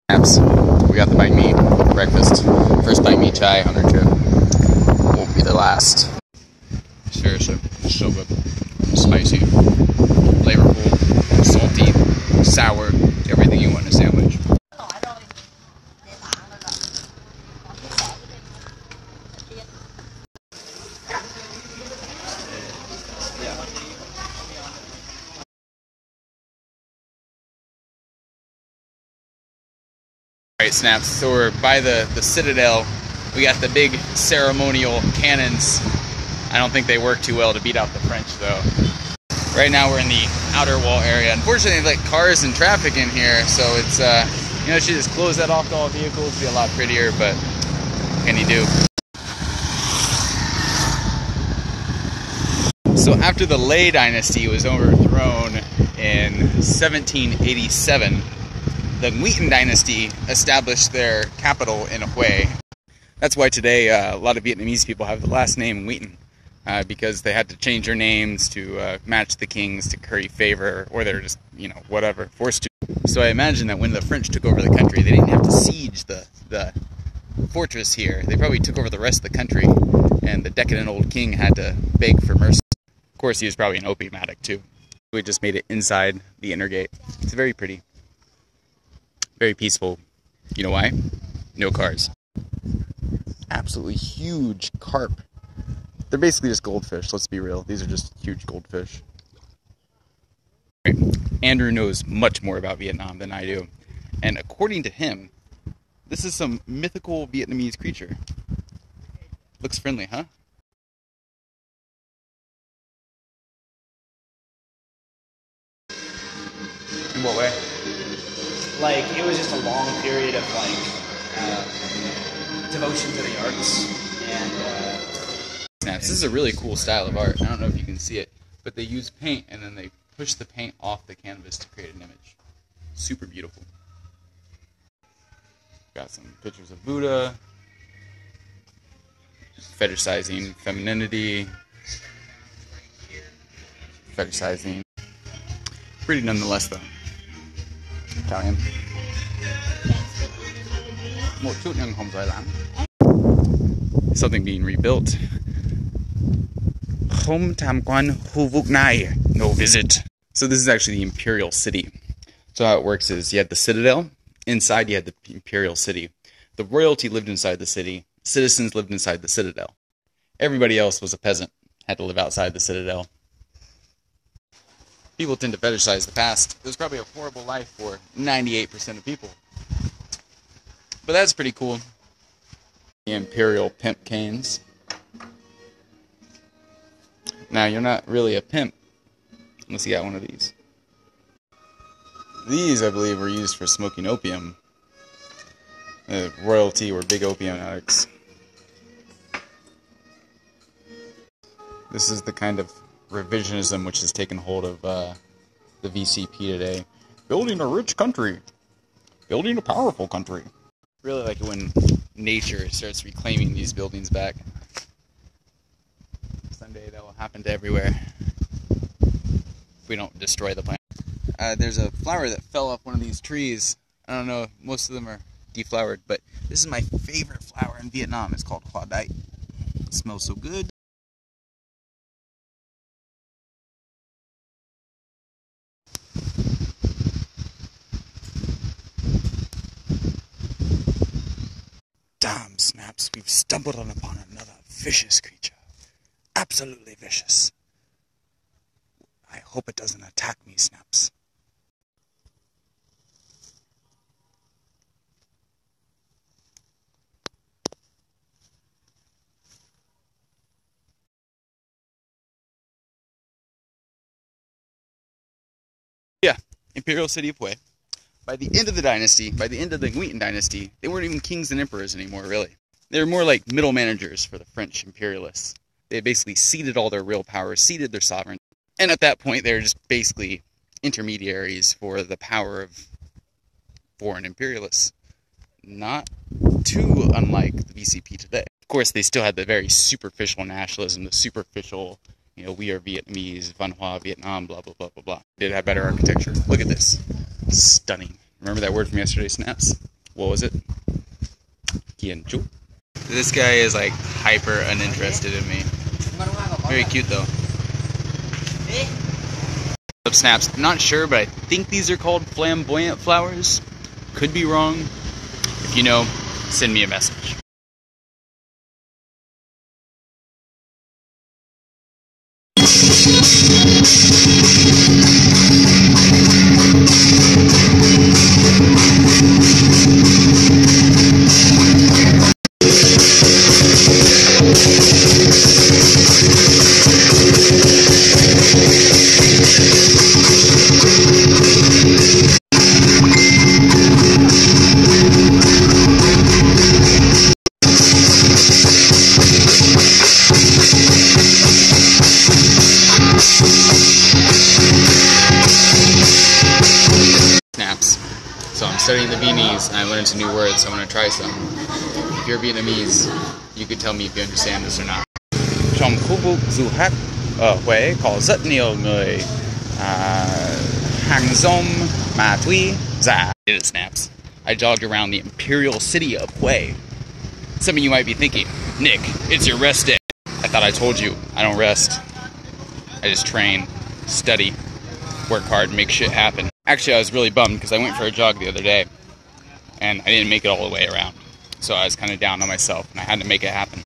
Snaps. We got the banh mi breakfast. First banh mi chai on our trip. Won't be the last. Seriously, so good. Spicy, flavorful, salty, sour, everything you want in a sandwich. Alright, Snaps, so we're by the Citadel. We got the big ceremonial cannons. I don't think they work too well to beat out the French, though. Right now we're in the outer wall area. Unfortunately, like cars and traffic in here, so it's, you know, she just closed that off to all vehicles. It'd be a lot prettier, but what can you do? So after the Lei dynasty was overthrown in 1787, the Nguyen dynasty established their capital in Hue. That's why today a lot of Vietnamese people have the last name Nguyen, because they had to change their names to match the kings to curry favor, or they're just, you know, whatever, forced to. So I imagine that when the French took over the country, they didn't have to siege the fortress here. They probably took over the rest of the country, and the decadent old king had to beg for mercy. Of course, he was probably an opium addict too. We just made it inside the inner gate. It's very pretty. Very peaceful. You know why? No cars. Absolutely huge carp. They're basically just goldfish, let's be real. These are just huge goldfish. Right. Andrew knows much more about Vietnam than I do. And according to him, this is some mythical Vietnamese creature. Looks friendly, huh? In what way? Like, it was just a long period of, like, devotion to the arts, and, Snaps. This is a really cool style of art. I don't know if you can see it, but they use paint, and then they push the paint off the canvas to create an image. Super beautiful. Got some pictures of Buddha, fetishizing femininity, fetishizing. Pretty nonetheless, though. Italian. Something being rebuilt. Home Tam Quan Hu Vuk Nai. No visit. So this is actually the Imperial City. So how it works is you had the Citadel. Inside you had the Imperial City. The royalty lived inside the city. Citizens lived inside the Citadel. Everybody else was a peasant. Had to live outside the Citadel. People tend to fetishize the past. It was probably a horrible life for 98% of people. But that's pretty cool. The Imperial Pimp Canes. Now, you're not really a pimp unless you got one of these. These, I believe, were used for smoking opium. Royalty were big opium addicts. This is the kind of revisionism which has taken hold of the VCP today. Building a rich country. Building a powerful country. Really like it when nature starts reclaiming these buildings back. Someday that will happen to everywhere. If we don't destroy the planet. There's a flower that fell off one of these trees. I don't know, most of them are deflowered, but this is my favorite flower in Vietnam. It's called Hoa Dai. It smells so good. Damn, Snaps, we've stumbled upon another vicious creature. Absolutely vicious. I hope it doesn't attack me, Snaps. Yeah, Imperial City of Hue. By the end of the dynasty, by the end of the Nguyen dynasty, they weren't even kings and emperors anymore, really. They were more like middle managers for the French imperialists. They basically ceded all their real power, ceded their sovereignty. And at that point, they were just basically intermediaries for the power of foreign imperialists. Not too unlike the VCP today. Of course, they still had the very superficial nationalism, the superficial, you know, we are Vietnamese, Văn Hoa, Vietnam, blah, blah, blah, blah, blah. They did have better architecture. Look at this. Stunning. Remember that word from yesterday, Snaps? What was it? Kianchu. This guy is like hyper uninterested in me. Very cute though. Snaps. I'm not sure, but I think these are called flamboyant flowers. Could be wrong. If you know, send me a message. So I'm studying the Viennese and I learned some new words, so I want to try some. If you're Vietnamese, you could tell me if you understand this or not. Trong khu vực du khách ở Huế có rất nhiều người hàng rong ma túy giả. It snaps. I jogged around the imperial city of Hue. Some of you might be thinking, Nick, it's your rest day. I thought I told you, I don't rest. I just train, study, work hard, make shit happen. Actually, I was really bummed because I went for a jog the other day and I didn't make it all the way around. So I was kind of down on myself and I had to make it happen.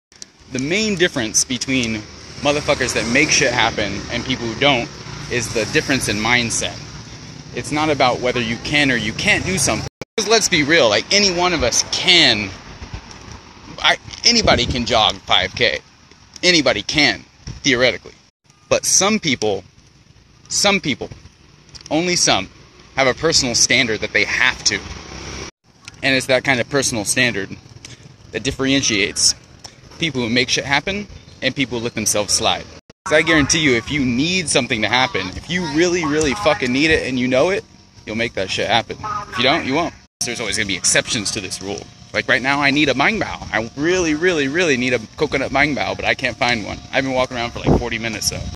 The main difference between motherfuckers that make shit happen and people who don't is the difference in mindset. It's not about whether you can or you can't do something. Because let's be real, like any one of us can, anybody can jog 5K. Anybody can, theoretically. But some people, only some, have a personal standard that they have to. And it's that kind of personal standard that differentiates people who make shit happen and people who let themselves slide. Because I guarantee you, if you need something to happen, if you really, really fucking need it and you know it, you'll make that shit happen. If you don't, you won't. There's always going to be exceptions to this rule. Like right now, I need a mang bao. I really, really, really need a coconut mang bao, but I can't find one. I've been walking around for like 40 minutes, though.